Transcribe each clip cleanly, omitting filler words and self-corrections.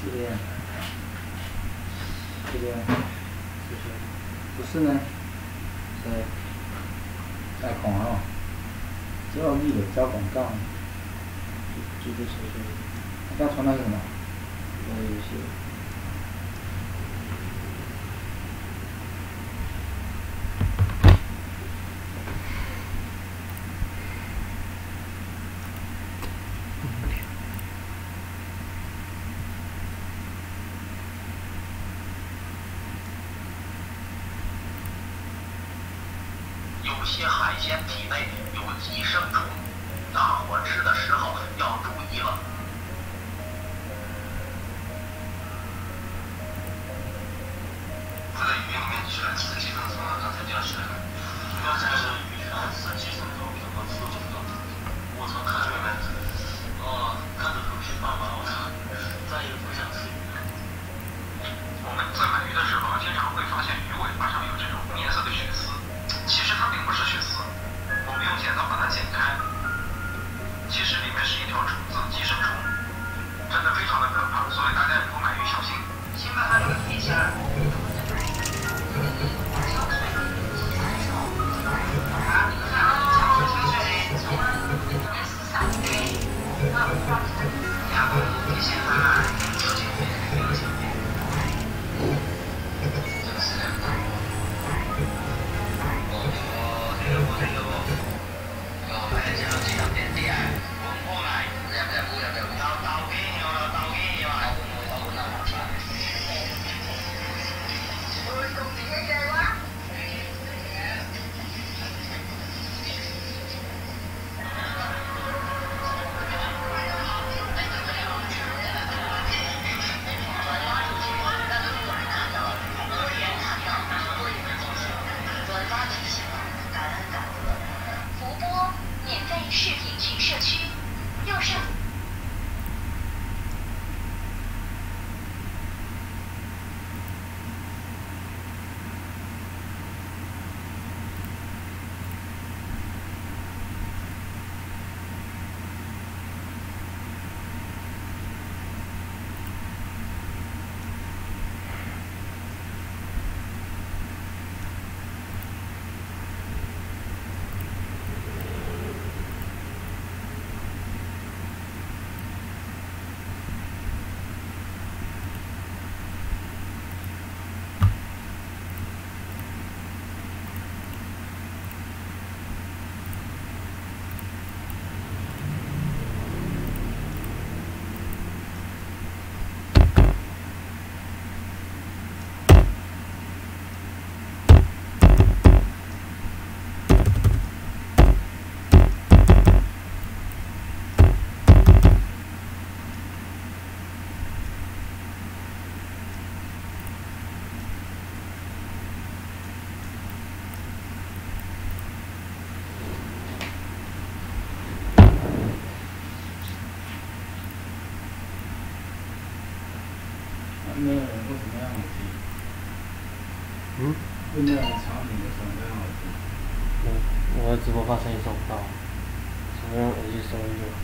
这边，不是呢，在广告，交易的交广告，这是刚传的是什么？游戏。有些海鲜体内有寄生虫，大伙吃的时候要注意了。在语音里面全是寄生虫，刚才就是刚才是全是寄生虫，什么吃虫的，我操，看着没？看着都去爸爸，我操，再也不想吃鱼了。我们在买鱼的时候，经常会发现鱼尾巴上有这种红颜色的血丝。其实它并不是血丝，我们用剪刀把它剪开，其实里面是一条虫子，寄生虫，真的非常的可怕，所以大家以后买鱼小心。先把它捋一下。那个会什么样的机？对面的产品有什么样的机？我的直播发声音收不到，只能用耳机收音就好。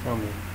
上面。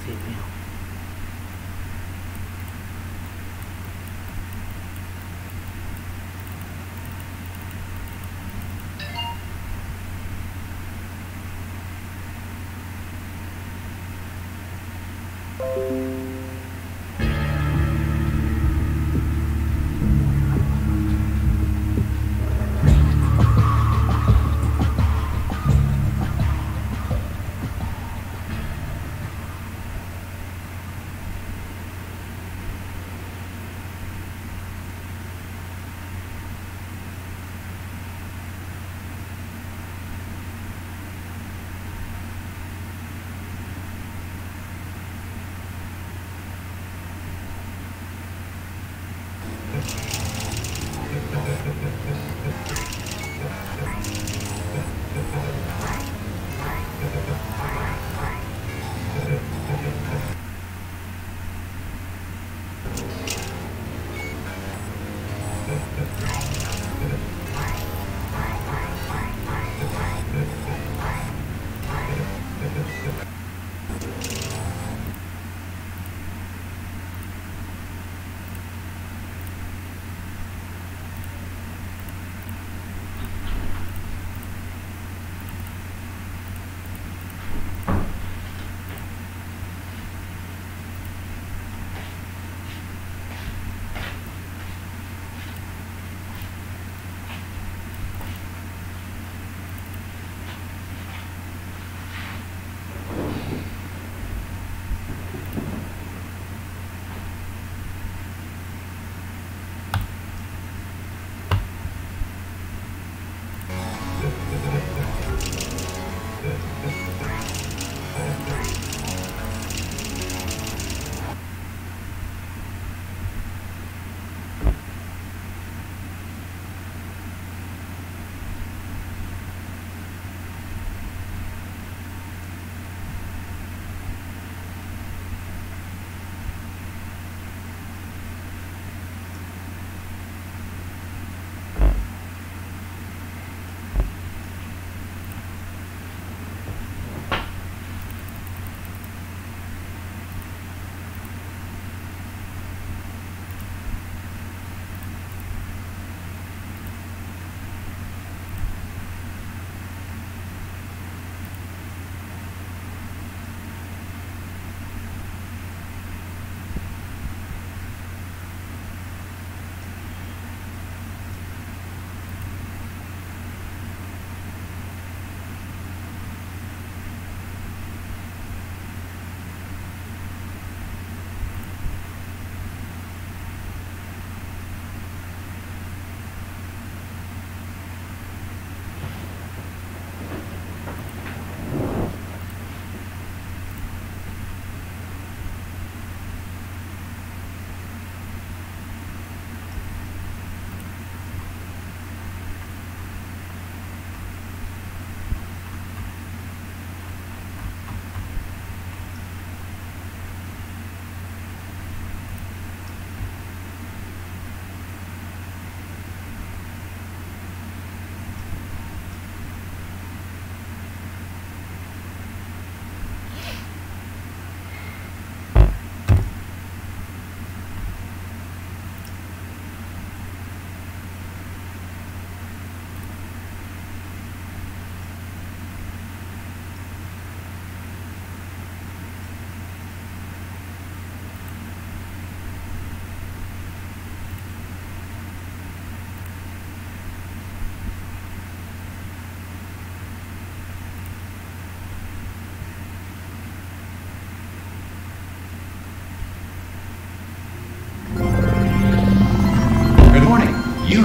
也没有。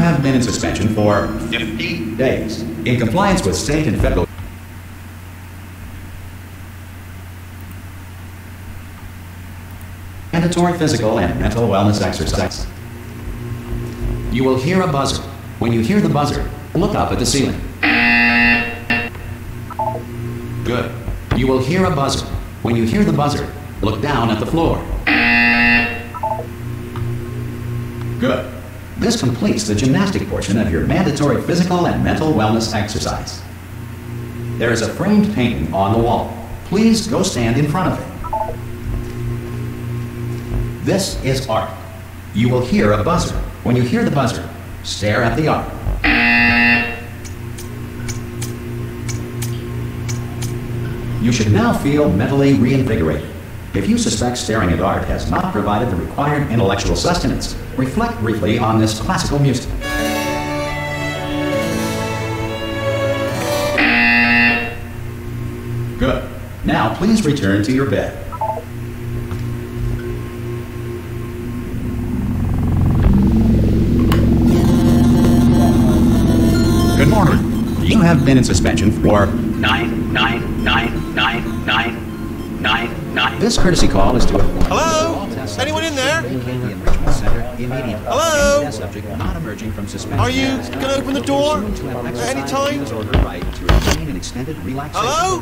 have been in suspension for 50 days in compliance with state and federal mandatory physical and mental wellness exercise. You will hear a buzzer. When you hear the buzzer, look up at the ceiling. Good. You will hear a buzzer. When you hear the buzzer, look down at the floor. Good. This completes the gymnastic portion of your mandatory physical and mental wellness exercise. There is a framed painting on the wall. Please go stand in front of it. This is art. You will hear a buzzer. When you hear the buzzer, stare at the art. You should now feel mentally reinvigorated. If you suspect staring at art has not provided the required intellectual sustenance, reflect briefly on this classical music. Good. Now please return to your bed. Good morning. You have been in suspension for 9999999. This courtesy call is to Hello? Anyone in there? Hello? Subject not emerging from suspension. Are you going to open the door at any time? Hello?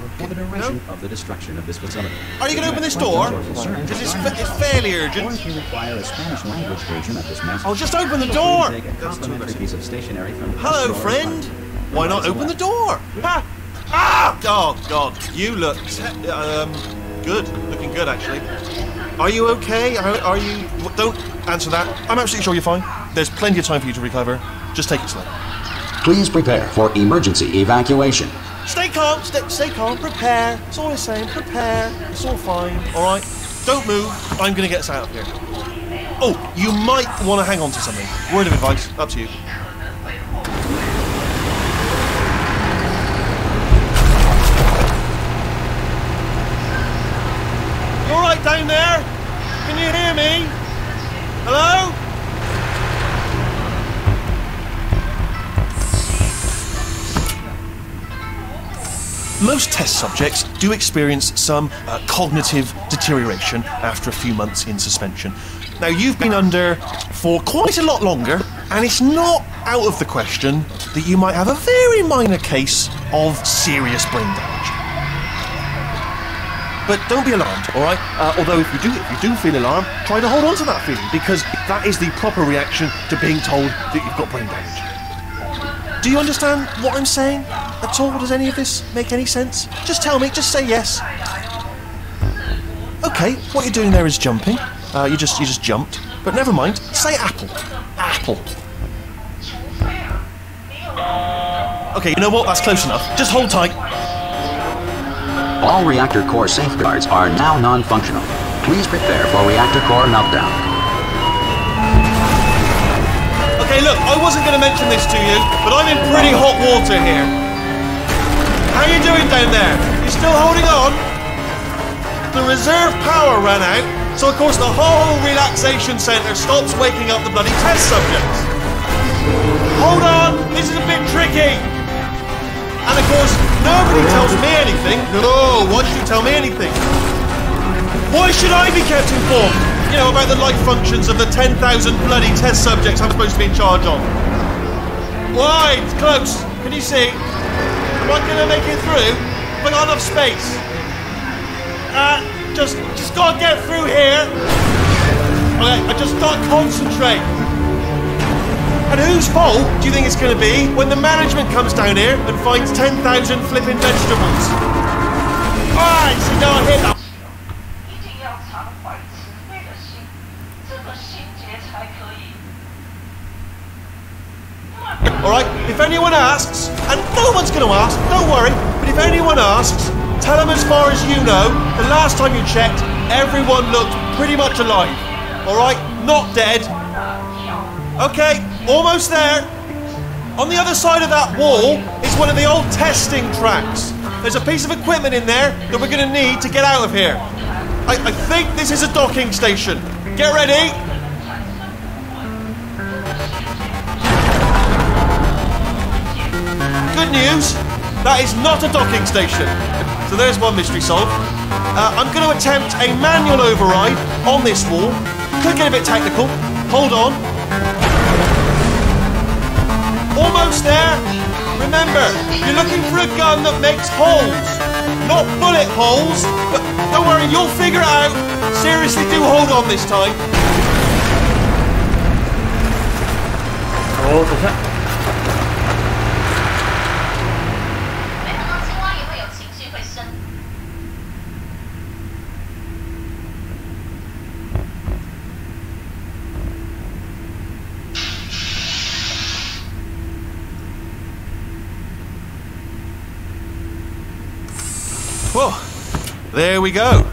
No? Of the destruction of this facility. Are you going to open this door? Because it's fairly urgent. Require a Spanish language version of this message. Oh, just open the door! Piece of stationery from Hello, friend. Why not open the door? Ah! Ah! Oh, God. You look... good. Looking good, actually. Are you okay? Are you... Don't answer that. I'm absolutely sure you're fine. There's plenty of time for you to recover. Just take it slow. Please prepare for emergency evacuation. Stay calm. Stay calm. Prepare. That's all I'm saying. Prepare. It's all fine. All right? Don't move. I'm going to get us out of here. Oh, you might want to hang on to something. Word of advice. Up to you. You all right down there? Can you hear me? Hello? Most test subjects do experience some cognitive deterioration after a few months in suspension. Now, you've been under for quite a lot longer, and it's not out of the question that you might have a very minor case of serious brain damage. But don't be alarmed, all right? Although if you do feel alarmed, try to hold on to that feeling, because that is the proper reaction to being told that you've got brain damage. Do you understand what I'm saying at all? Does any of this make any sense? Just tell me, just say yes. Okay, what you're doing there is jumping. You just jumped. But never mind, say apple. Apple. Okay, you know what? That's close enough. Just hold tight. All reactor core safeguards are now non-functional. Please prepare for reactor core meltdown. Okay, look, I wasn't going to mention this to you, but I'm in pretty hot water here. How you doing down there? You still holding on? The reserve power ran out, so of course the whole relaxation centre stops waking up the bloody test subjects. Hold on, this is a bit tricky. And of course, nobody tells me anything. No, why should you tell me anything? Why should I be kept informed? You know, about the life functions of the 10,000 bloody test subjects I'm supposed to be in charge of. Why? It's close. Can you see? Am I going to make it through? Have I got enough space? Just got to get through here. Okay, I just got to concentrate. And whose fault do you think it's going to be when the management comes down here and finds 10,000 flipping vegetables? Alright, so now I hit that. Alright, if anyone asks, and no one's going to ask, don't worry, but if anyone asks, tell them as far as you know, the last time you checked, everyone looked pretty much alive. Alright, not dead. Okay, almost there. On the other side of that wall is one of the old testing tracks. There's a piece of equipment in there that we're going to need to get out of here. I think this is a docking station. Get ready. Brilliant news! That is not a docking station. So there's one mystery solved. I'm going to attempt a manual override on this wall. Could get a bit technical. Hold on. Almost there. Remember, you're looking for a gun that makes holes. Not bullet holes. But don't worry, you'll figure it out. Seriously, do hold on this time. 哦，等一下，没想到青蛙也会有情绪，会生。Well, there we go.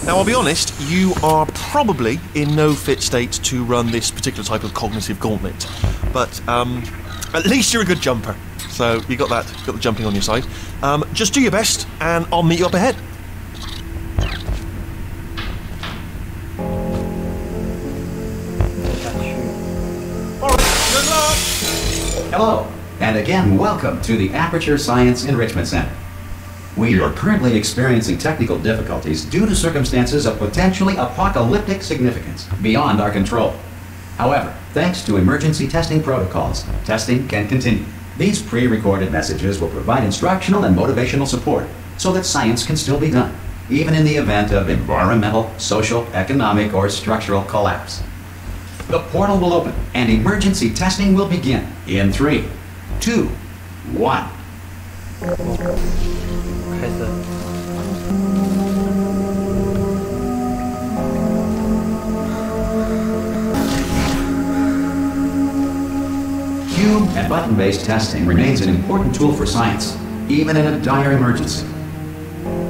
Now, I'll be honest, you are probably in no fit state to run this particular type of cognitive gauntlet. But at least you're a good jumper. So you got the jumping on your side. Just do your best, and I'll meet you up ahead. All right, good luck. Hello, and again, welcome to the Aperture Science Enrichment Center. We are currently experiencing technical difficulties due to circumstances of potentially apocalyptic significance beyond our control. However, thanks to emergency testing protocols, testing can continue. These pre-recorded messages will provide instructional and motivational support so that science can still be done, even in the event of environmental, social, economic, or structural collapse. The portal will open and emergency testing will begin in 3, 2, 1. 开始。 Cube and button-based testing remains an important tool for science, even in a dire emergency.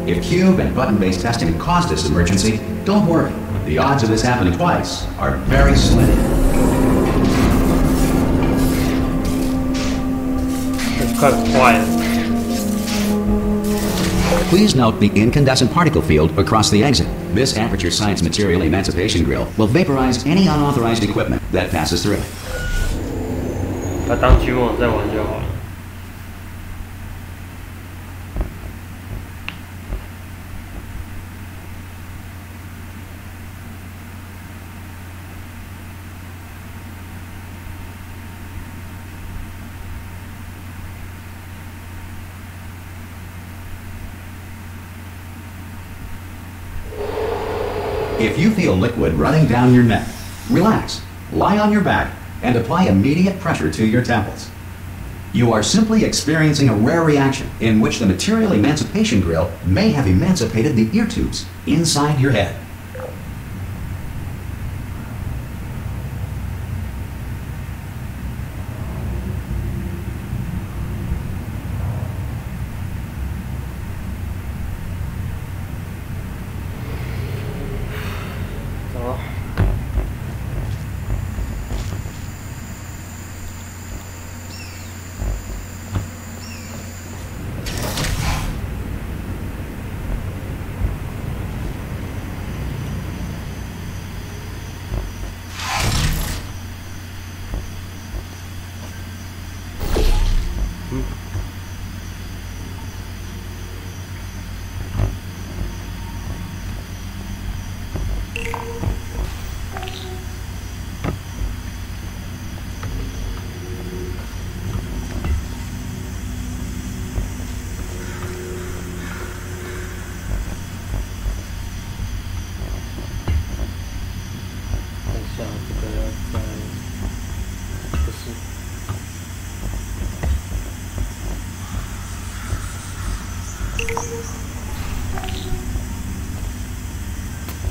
If cube and button-based testing caused this emergency, don't worry. The odds of this happening twice are very slim. It's quite quiet. Please note the incandescent particle field across the exit. This Aperture Science Material Emancipation Grill will vaporize any unauthorized equipment that passes through it. 把它当局网再玩就好了。 If you feel liquid running down your neck, relax, lie on your back, and apply immediate pressure to your temples. You are simply experiencing a rare reaction in which the Material Emancipation Grill may have emancipated the ear tubes inside your head.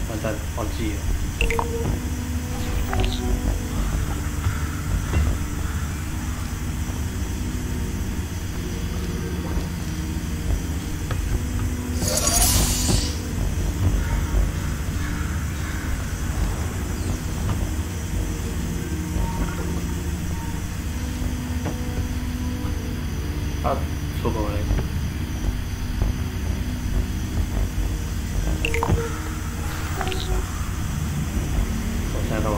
完蛋，忘记了。啊，出口嘞。 我现在干嘛？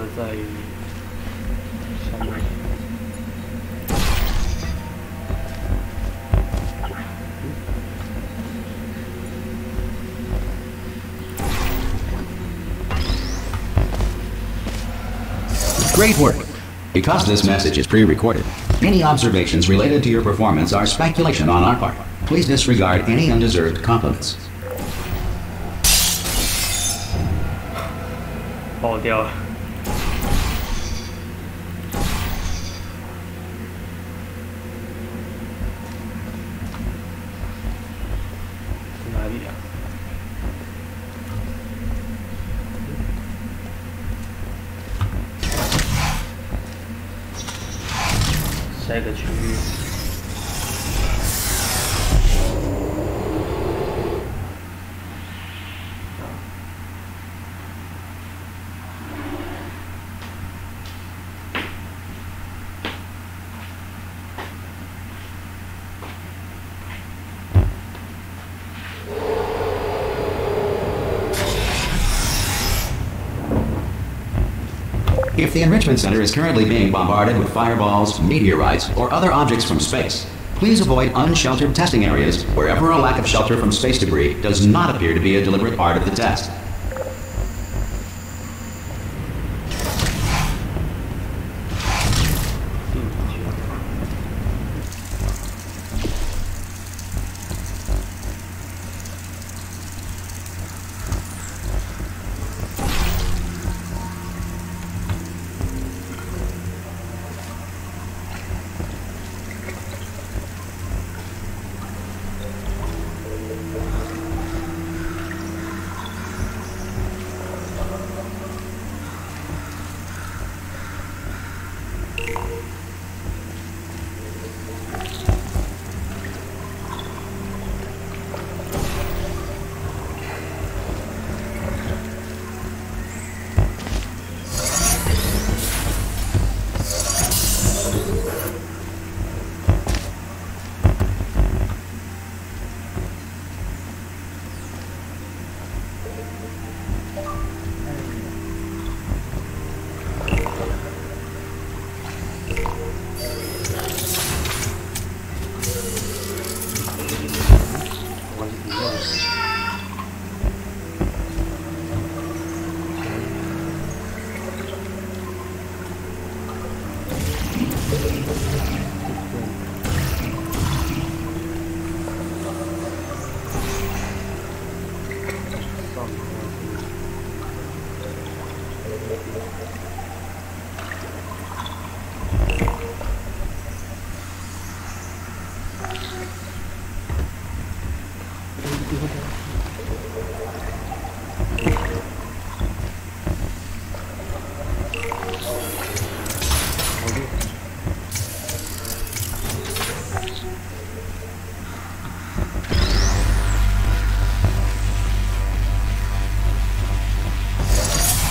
的在于下面。Great work! Because this message is pre-recorded, any observations related to your performance are speculation on our part. Please disregard any undeserved compliments. 爆掉了。在哪里啊？下一个区域。If the Enrichment Center is currently being bombarded with fireballs, meteorites, or other objects from space, please avoid unsheltered testing areas wherever a lack of shelter from space debris does not appear to be a deliberate part of the test.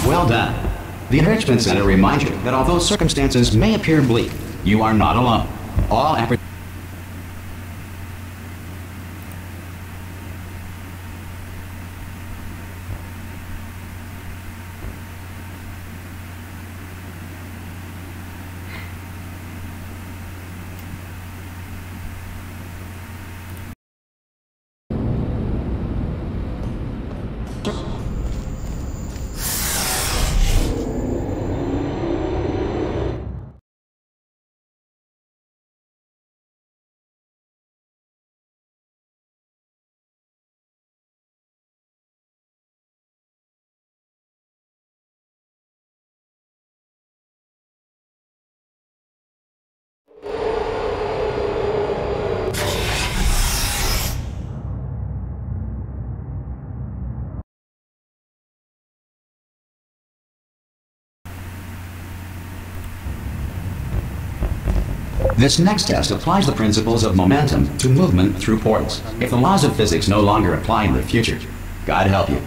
Well done. The Enrichment Center reminds you that although circumstances may appear bleak, you are not alone. All efforts This next test applies the principles of momentum to movement through portals. If the laws of physics no longer apply in the future, God help you.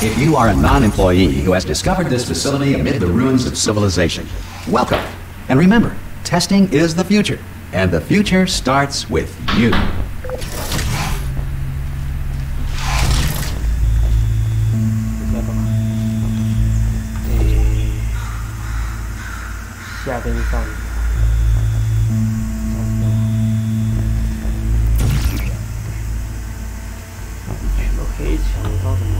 If you are a non-employee who has discovered this facility amid the ruins of civilization, welcome. And remember, testing is the future, and the future starts with you. 下跟上，全都黑墙，到什么？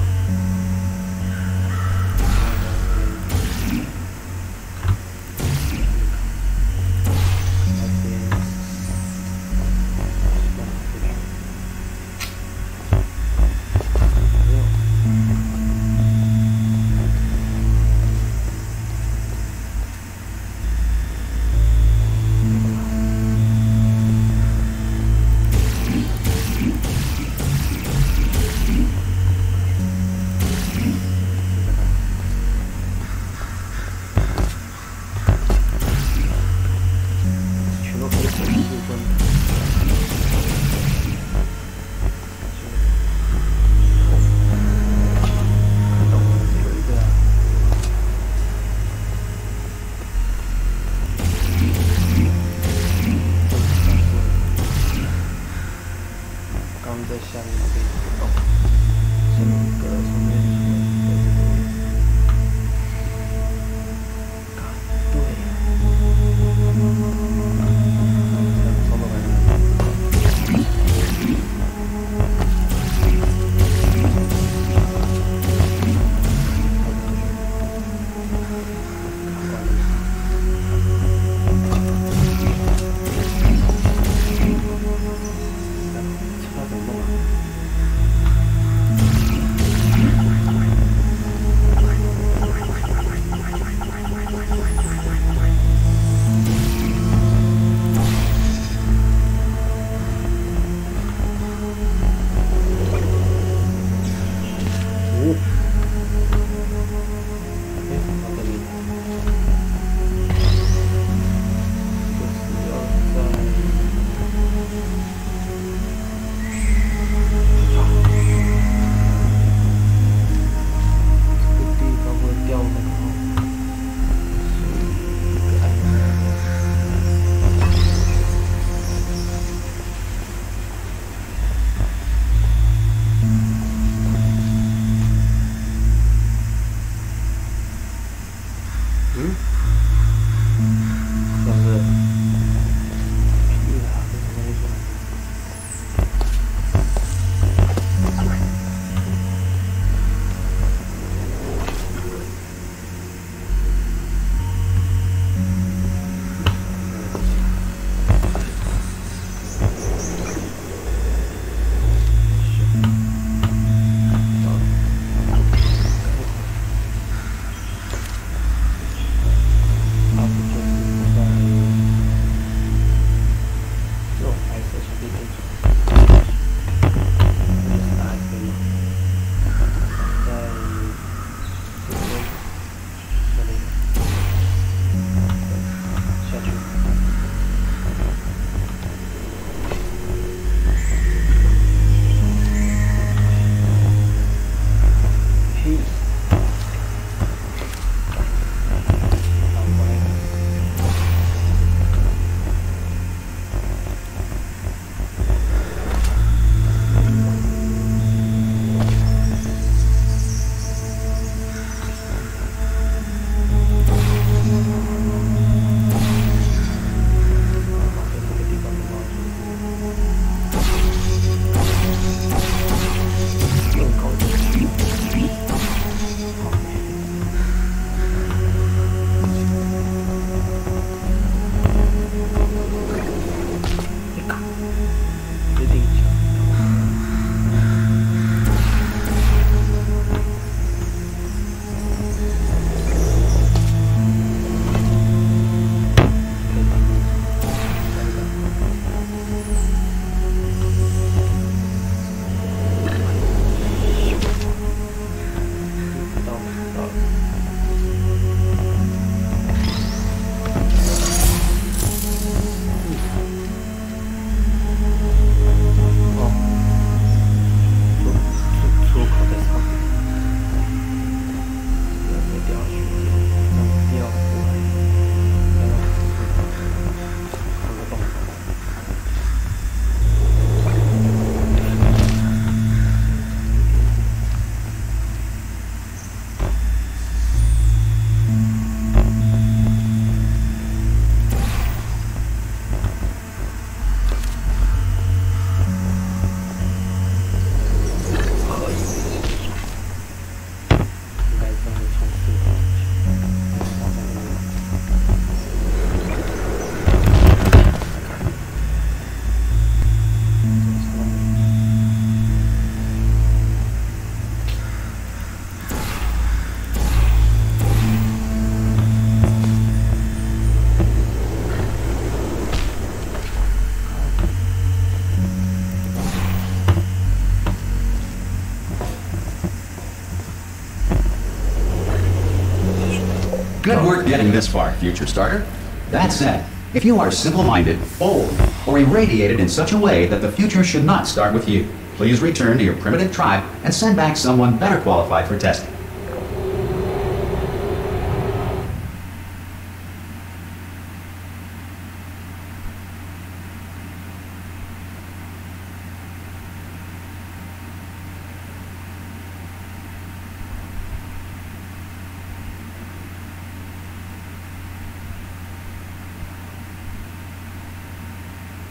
work getting this far, future starter. That said, if you are simple-minded, old, or irradiated in such a way that the future should not start with you, please return to your primitive tribe and send back someone better qualified for testing.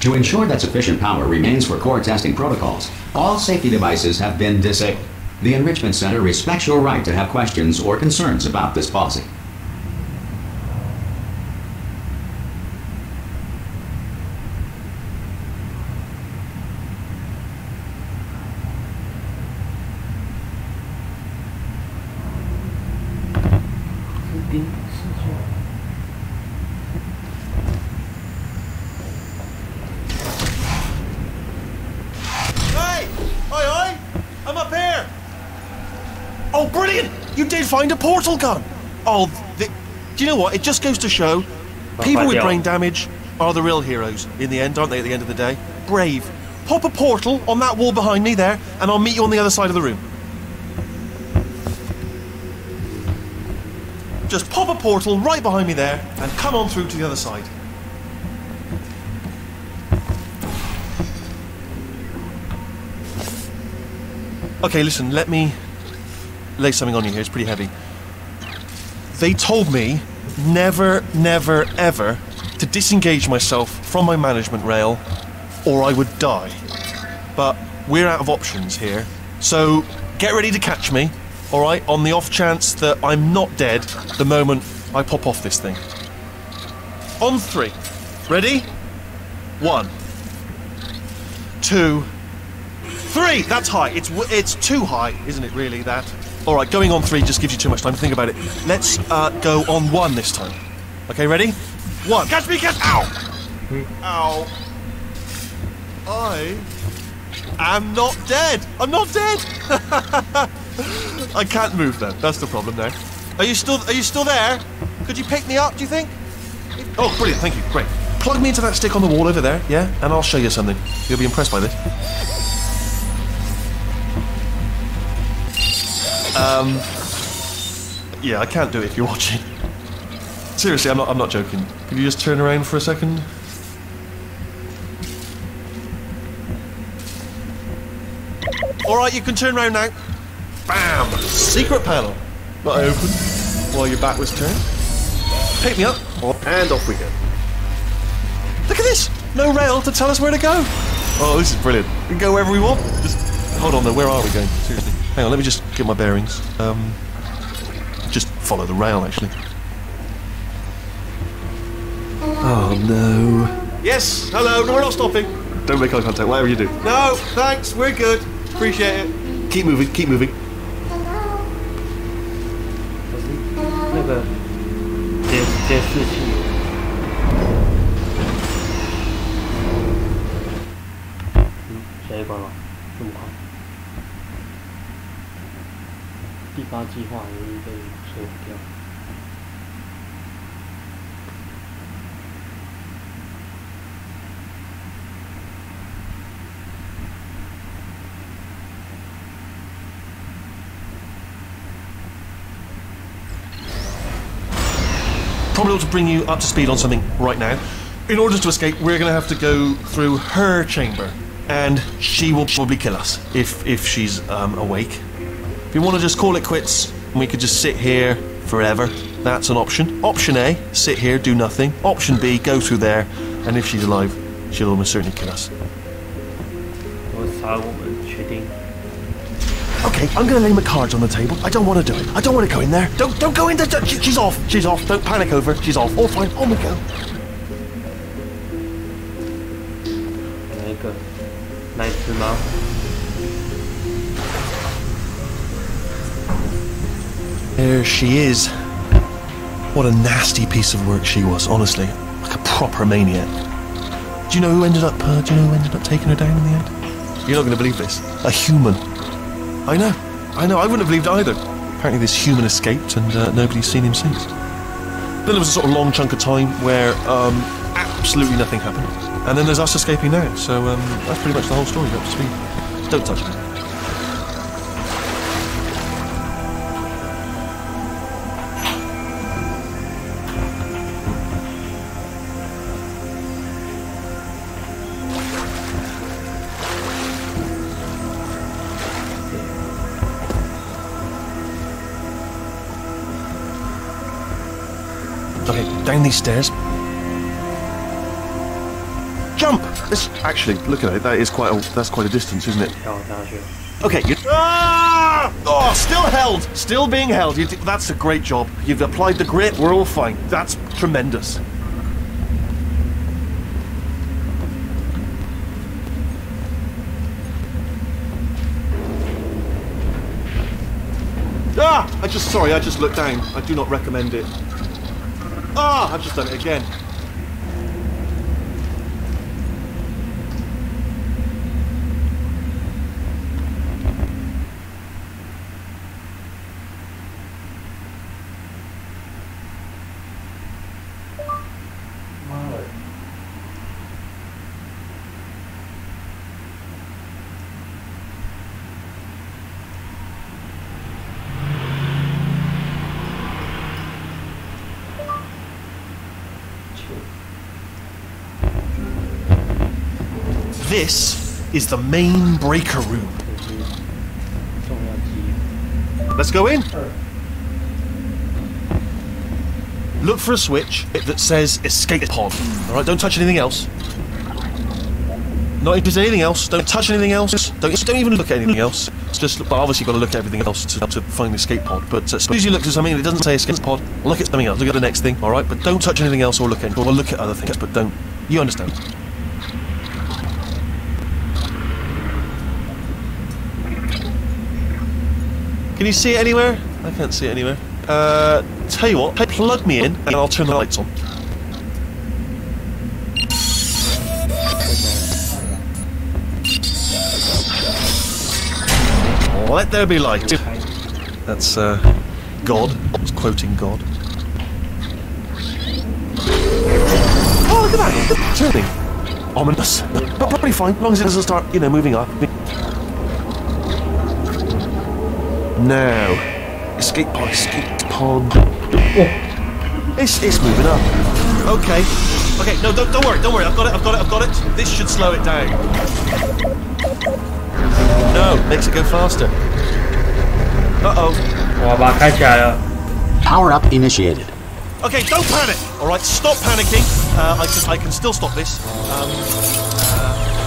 To ensure that sufficient power remains for core testing protocols, all safety devices have been disabled. The Enrichment Center respects your right to have questions or concerns about this policy. Oh, brilliant! You did find a portal gun! Oh, do you know what? It just goes to show, people with brain damage are the real heroes in the end, aren't they, at the end of the day? Brave. Pop a portal on that wall behind me there, and I'll meet you on the other side of the room. Just pop a portal right behind me there, and come on through to the other side. Okay, listen, let me lay something on you here. It's pretty heavy. They told me never, never, ever to disengage myself from my management rail or I would die. But we're out of options here. So get ready to catch me, all right, on the off chance that I'm not dead the moment I pop off this thing. On 3. Ready? 1, 2, 3. That's high. It's too high, isn't it, really, that? All right, going on 3 just gives you too much time to think about it. Let's go on 1 this time. Okay, ready? 1. Catch me, catch... Ow! Ow. I am not dead. I'm not dead. I can't move then. That's the problem there. Are you still there? Could you pick me up, do you think? Oh, brilliant. Thank you. Great. Plug me into that stick on the wall over there, yeah? And I'll show you something. You'll be impressed by this. Yeah, I can't do it if you're watching. Seriously, I'm not joking. Could you just turn around for a second? Alright, you can turn around now. Bam! Secret panel. That I opened while your back was turned. Pick me up, and off we go. Look at this! No rail to tell us where to go. Oh, this is brilliant. We can go wherever we want. Just hold on though, where are we going? Seriously. Hang on, let me just get my bearings. Just follow the rail, actually. Oh, no. Yes, hello, no, we're not stopping. Don't make eye contact, whatever you do. No, thanks, we're good. Appreciate it. Keep moving, keep moving. 那个监视器。下一关了，这么快。第8计划容易被摧毁掉。Probably ought to bring you up to speed on something right now. In order to escape, we're going to have to go through her chamber, and she will probably kill us if she's awake. If you want to just call it quits, we could just sit here forever. That's an option. Option A, sit here, do nothing. Option B, go through there, and if she's alive, she'll almost certainly kill us. Okay, I'm gonna lay my cards on the table. I don't want to do it. I don't want to go in there. Don't go in there. She's off. She's off. Don't panic over. She's off. All fine. On we go. 哪一个？那一只吗？ There she is. What a nasty piece of work she was, honestly. Like a proper maniac. Do you know who ended up taking her down in the end? You're not going to believe this. A human. I know, I wouldn't have believed either. Apparently this human escaped and nobody's seen him since. Then there was a sort of long chunk of time where absolutely nothing happened. And then there's us escaping now. So that's pretty much the whole story, up to speed. Don't touch it. Okay, down these stairs. Jump! Actually, look at it. That's quite a distance, isn't it? 跳下去。 Okay, you. Ah! Oh, still held. Still being held. That's a great job. You've applied the grip. We're all fine. That's tremendous. Ah! Sorry, I just looked down. I do not recommend it. Ah! I've just done it again. This is the main breaker room. 重要记忆。 Let's go in. Look for a switch that says escape pod. Alright, don't touch anything else. Not if there's anything else. Don't touch anything else. Don't even look at anything else. It's just, but obviously you've got to look at everything else to find the escape pod. But as soon as you look at something and it doesn't say escape pod, look at something else. Look at the next thing, alright? But don't touch anything else or look at other things, but don't. You understand? Can you see it anywhere? I can't see it anywhere. Tell you what, plug me in and I'll turn the lights on. Let there be light. That's God. I was quoting God. Oh, look at that! Turning. Ominous. But probably fine, as long as it doesn't start, moving up. Now, escape pod. It's moving up. Okay, no, don't worry, I've got it. This should slow it down. No, makes it go faster. Uh-oh. 哇，把它开起来了。 Power up initiated. Okay, don't panic. All right, stop panicking. I can still stop this.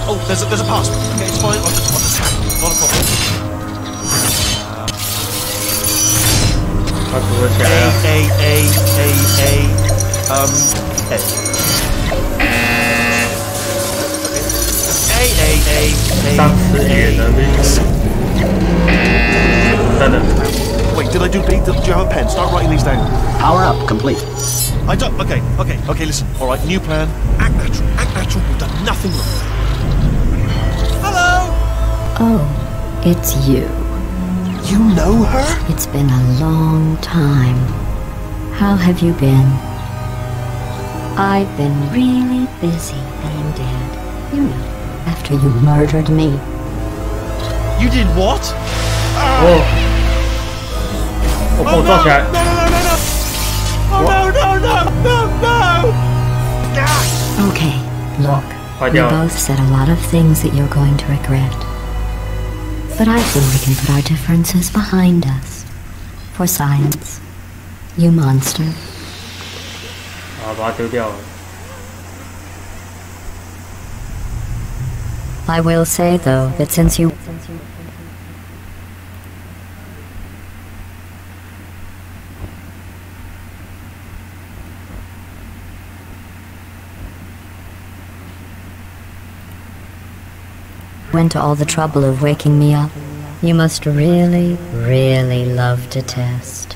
Oh, there's a pass. Okay, it's fine. I'll just tap. Not a problem. 它组合起来了。A.上次也能力。等等。 Wait, did I do B? Do you have a pen? Start writing these down. Power up complete. I don't. Okay, listen. All right, new plan. Act natural. We've done nothing wrong. Hello. Oh, it's you. You know her? It's been a long time. How have you been? I've been really busy being dead. You know, after you murdered me. You did what? 哦，我爆炸起来！ Okay, look, we 坏掉了。 both said a lot of things that you're going to regret. But I feel we can put our differences behind us. For science. You monster. 啊，把它丢掉了。 I will say, though, that since you went to all the trouble of waking me up, you must really, really love to test.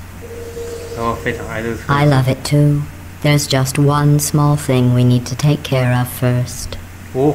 然后非常爱这个车。 I love it too. There's just one small thing we need to take care of first. 哦， Hello.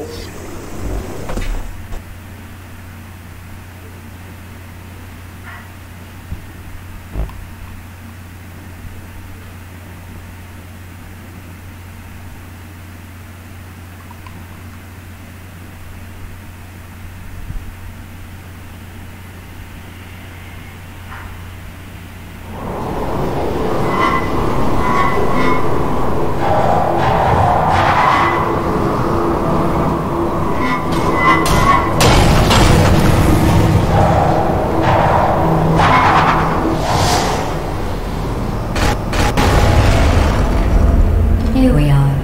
Here we are.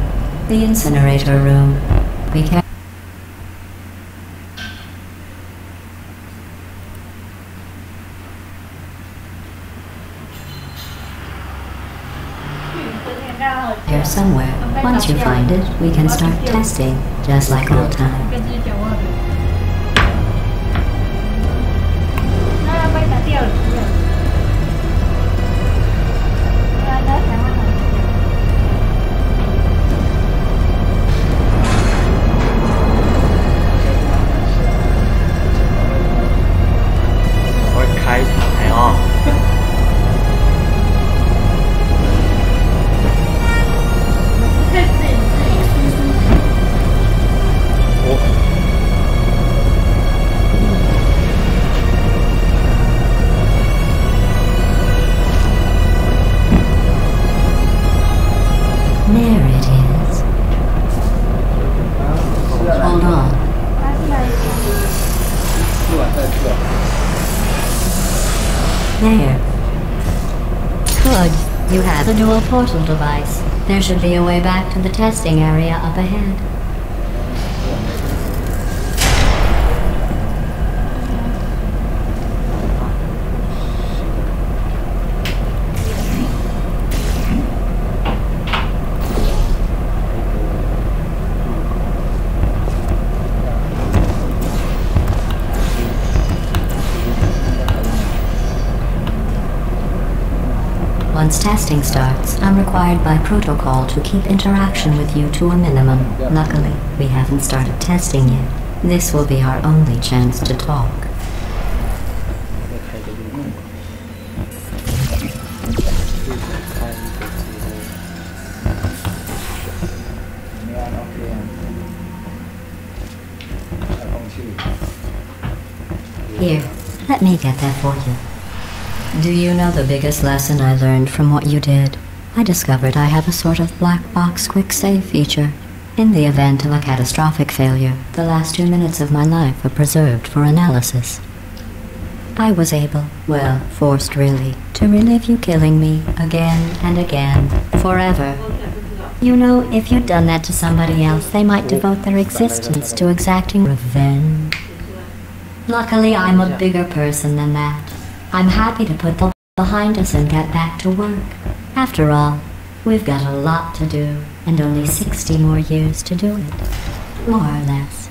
The incinerator room. We can. Here somewhere. Once you find it, we can start testing, just like old time. 跟之前讲话的。那要被打掉了，是不是？那想办法。我会开台哦。There it is. Hold on. 吃完再吃啊。 There. Good. You have the dual portal device. There should be a way back to the testing area up ahead. Once testing starts, I'm required by protocol to keep interaction with you to a minimum. Luckily, we haven't started testing yet. This will be our only chance to talk. 再开个这个门。开一个之后。没按 OK 啊。开空气。 Here, let me get that for you. Do you know the biggest lesson I learned from what you did? I discovered I have a sort of black box quick save feature. In the event of a catastrophic failure, the last 2 minutes of my life are preserved for analysis. I was able, well, forced really, to relive you killing me again and again, forever. You know, if you'd done that to somebody else, they might devote their existence to exacting revenge. Luckily, I'm a bigger person than that. I'm happy to put the behind us and get back to work. After all, we've got a lot to do, and only 60 more years to do it. More or less.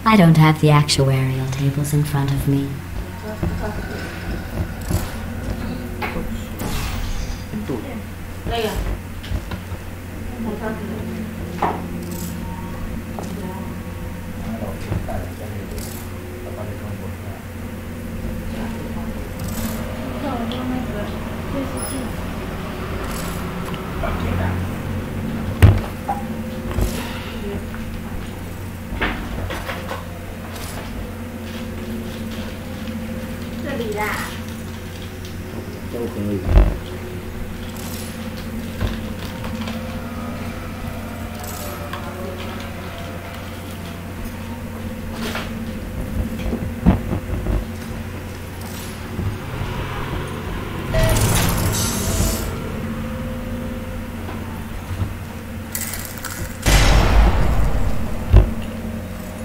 I don't have the actuarial tables in front of me. 那个。这里啦。都可以。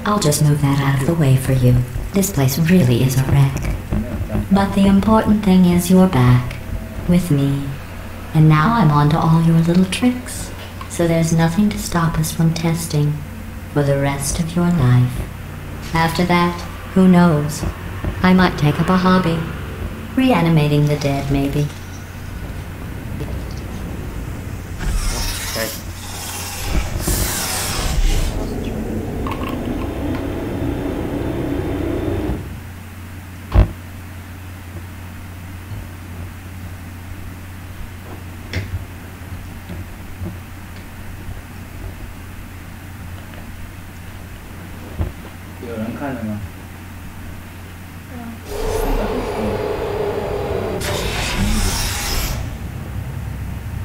I'll just move that out of the way for you. This place really is a wreck. But the important thing is you're back. With me. And now I'm on to all your little tricks. So there's nothing to stop us from testing for the rest of your life. After that, who knows? I might take up a hobby. Reanimating the dead, maybe. 有人看了吗？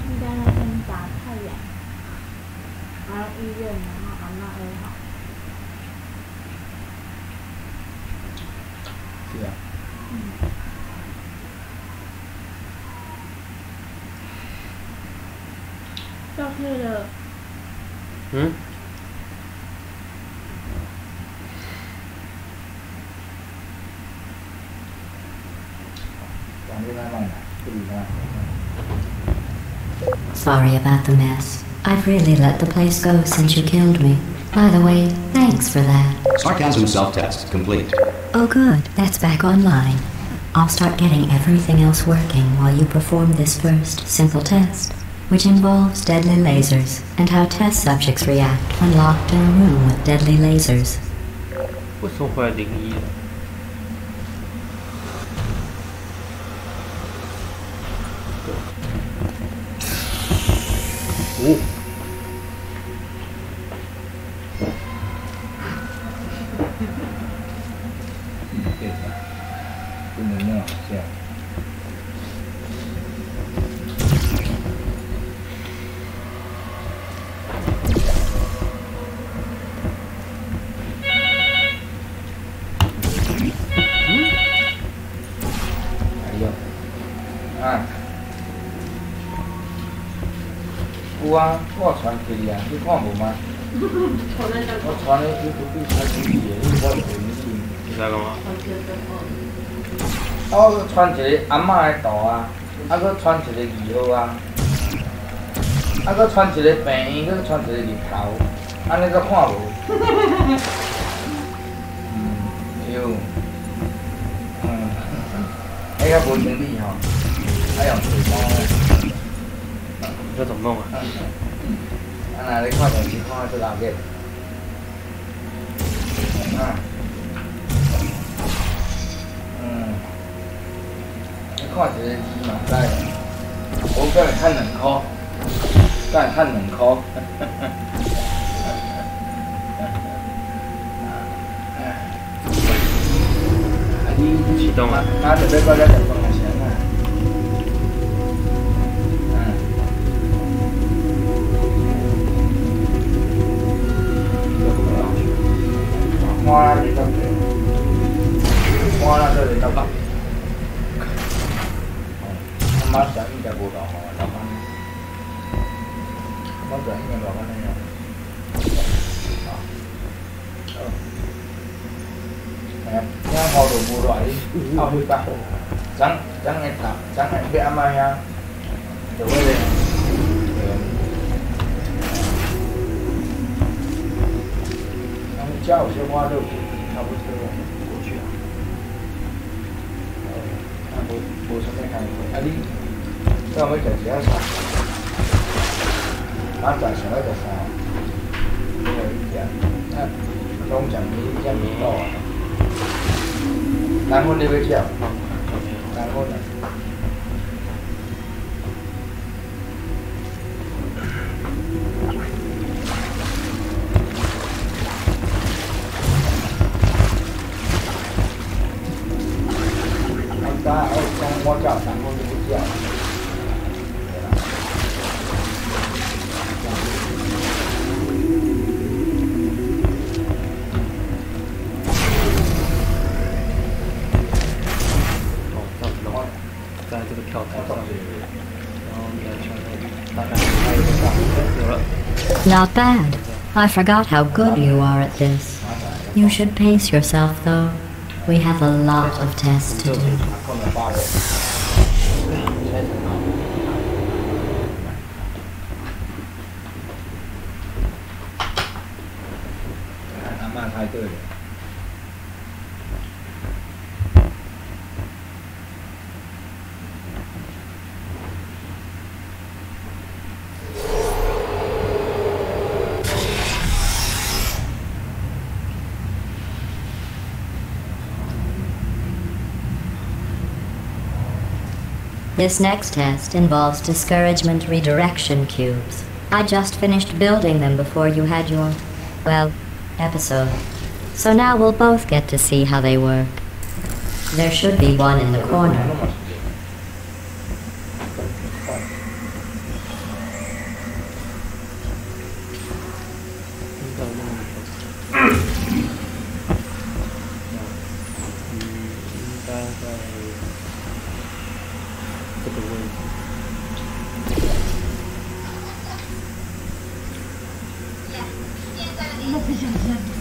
应该那天打太阳，还有医院，然后阿嬷很好。是啊。倒退了嗯？往这边慢点，不理他。 Sorry about the mess. I've really let the place go since you killed me. By the way, thanks for that. Sarcasm self-test complete. Oh good, that's back online. I'll start getting everything else working while you perform this first simple test, which involves deadly lasers and how test subjects react when locked in a room with deadly lasers. 为什么会灵异呢？哦，对的，不能那样这样。哎呦，啊！ 有啊，我传给你啊，你看无吗？我传的你不必传给你的，你我回你。你在干嘛？啊，我传一个阿嬷的图啊，啊，搁传一个二号啊，啊，搁传一个病院，搁传一个日头，安尼搁看无？有，哎呀，无清理吼，哎用水包。 这怎么弄啊？那你看电视看到这老个，你看一个字嘛，知？我叫你趁2箍，叫你趁2箍。你启动啊！那就别搞这电风扇啊。 花你到这，花那这里到北，他妈想应该不到哈，老板，我转应该老板那样，哎，那好多不落的，啊会吧，咱个打，咱个别阿妈呀，就为了。 家有些花就差不多过去了。无什么看过，啊你，这我们就只要啥，咱在上那个啥，没有一点，那中奖你这没到啊？南风那边叫，南风的。 我叫南风就不叫。哦，这样子的话，在这个跳台上面，然后你要选择大概拍一个上，有了。 Not bad. I forgot how good you are at this. You should pace yourself, though. We have a lot of tests to do. 阿妈猜对了。 This next test involves discouragement redirection cubes. I just finished building them before you had your, well, episode. So now we'll both get to see how they work. There should be one in the corner. 那不想见。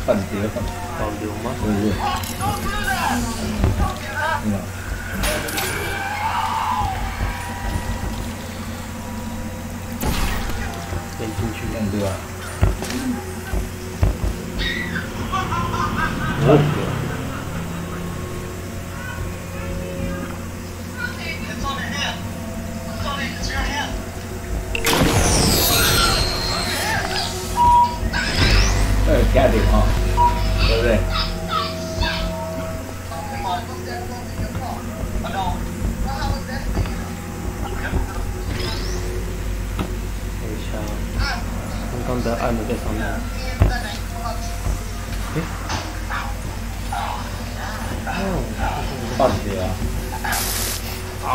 反流，保留吗？是不是？点进去，对吧？加点啊，对不对？等一下，刚刚的按的在上面。放进去啊！好。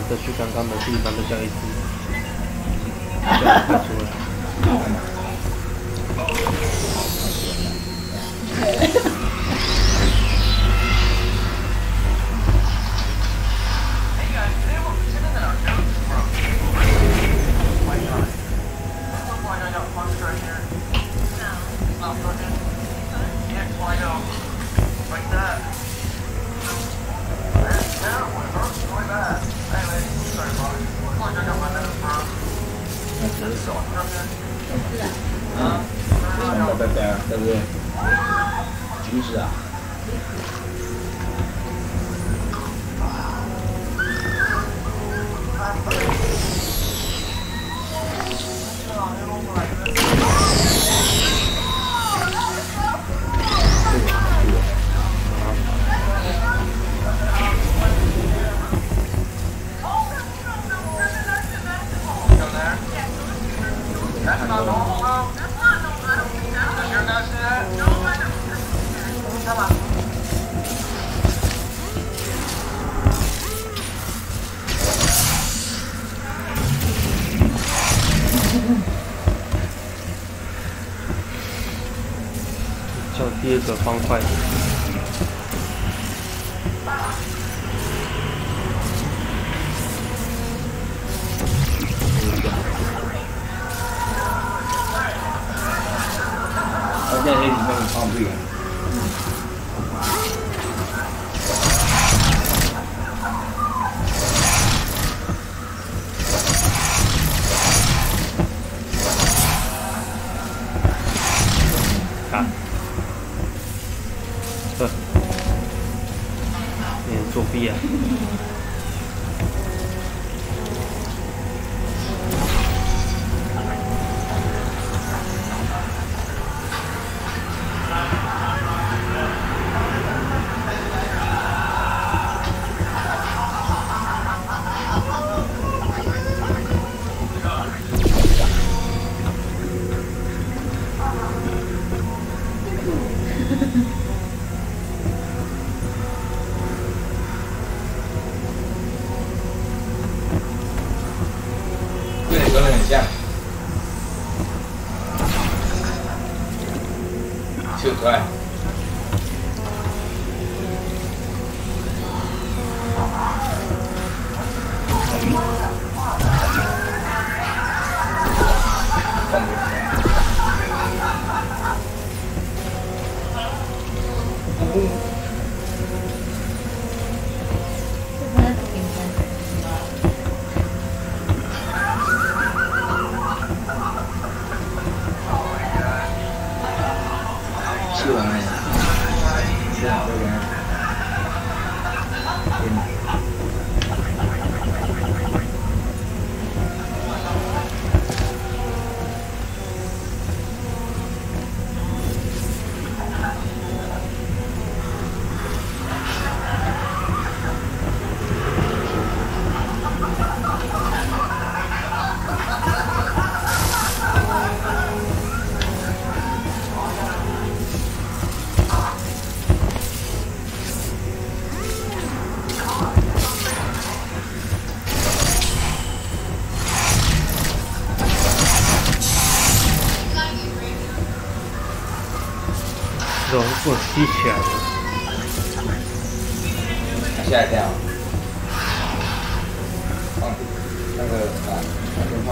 再去刚刚的地方的叫一次，这样快出来。对不对？橘子啊。叫第二个方块。现在黑里面放不了。啊！你作弊啊！就对。吃完了，吃好这边。这种是做吸起来的。吓一跳。那个打电话。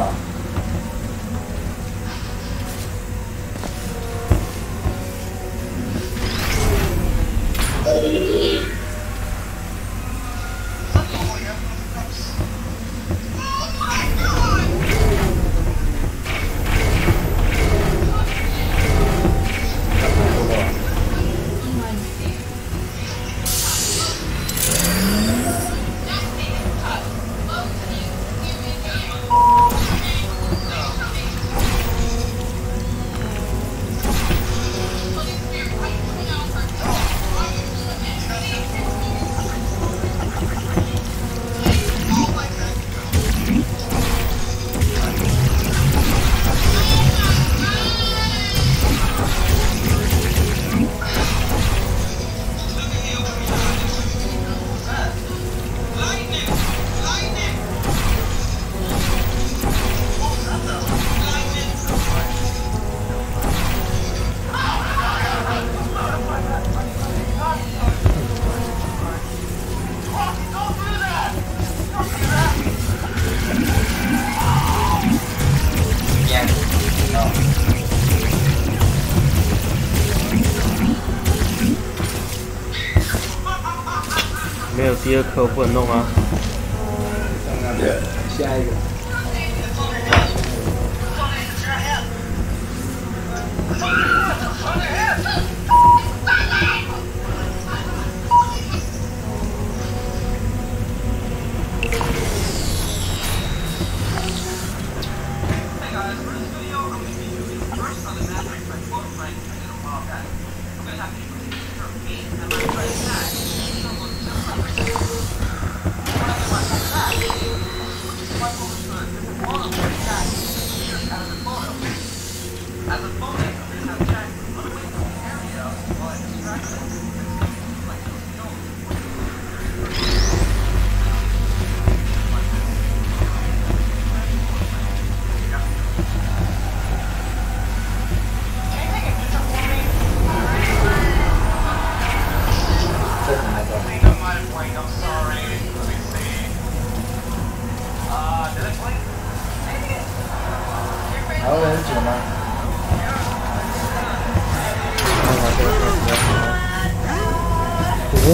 没有第二颗不能弄啊。下一个。还有人煮吗？我。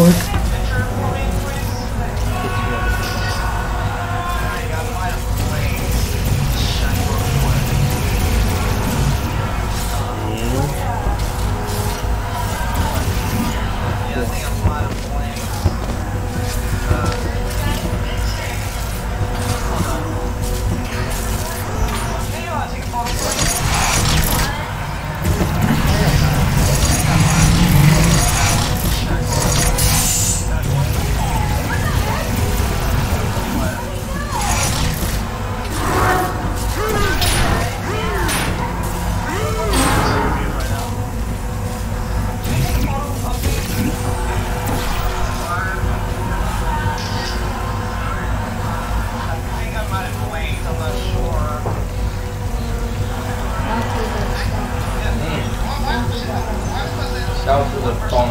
消失的风，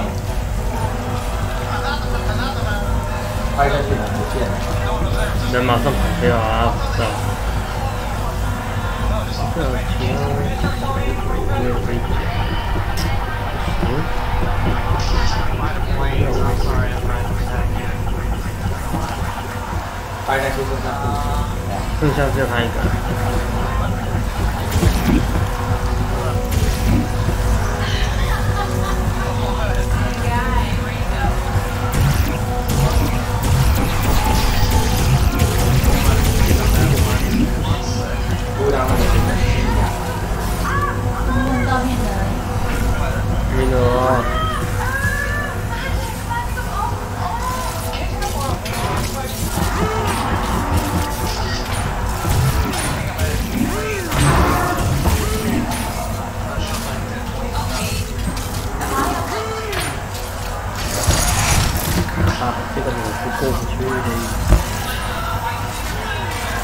拍下去它不见了。人马上跑掉啊！是啊。这题没有飞机。拍下去剩下不行，剩下就他一个。没有。啊，这个我是过不去的。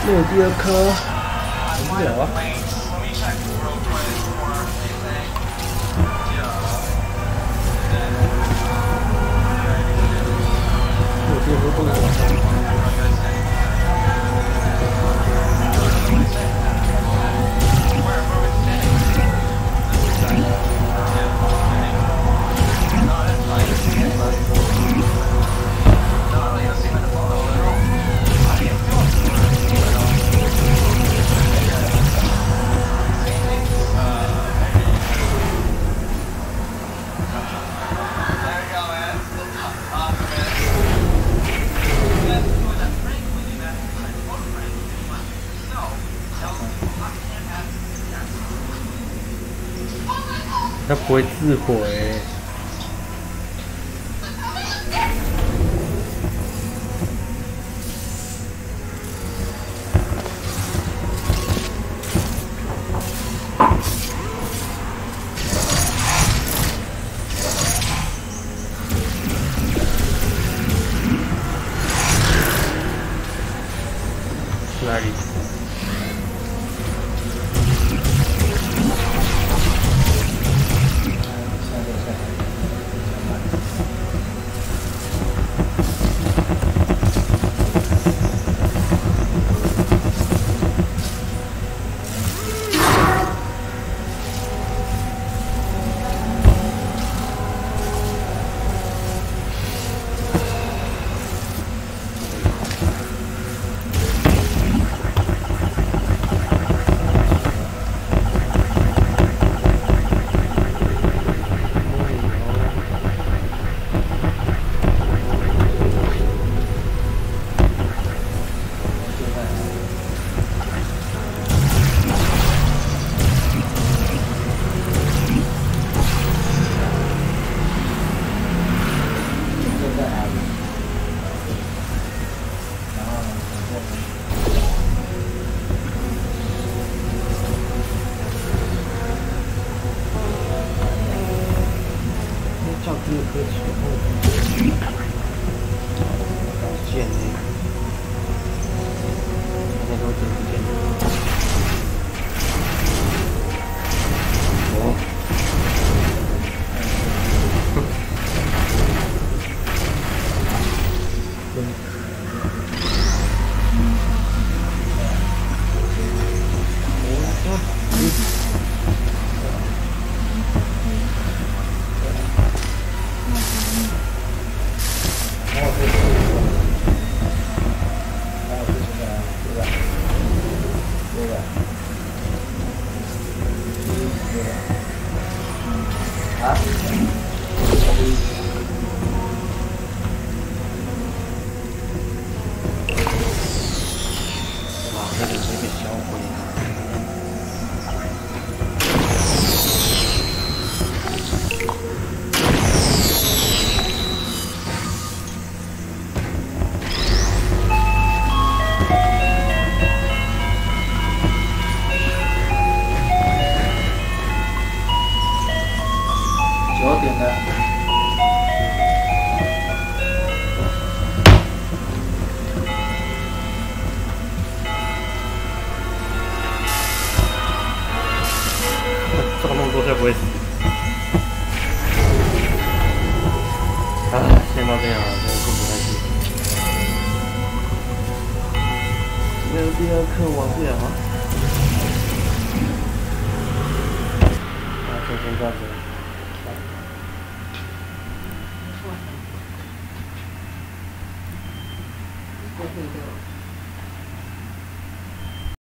没有第二颗，很无聊啊。没有第二颗不能玩。它不会自毁。哪里？这个梦多才不会死。先到这样了，真的是不太行。没有第二课玩不了啊。那就先这样子。